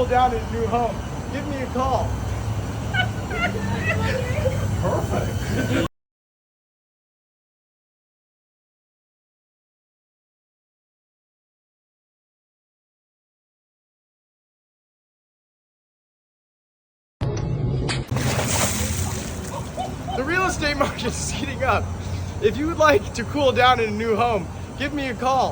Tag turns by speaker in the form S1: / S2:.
S1: cool down in a new home, give me a call.
S2: Perfect.
S1: The real estate market is heating up. If you would like to cool down in a new home, give me a call.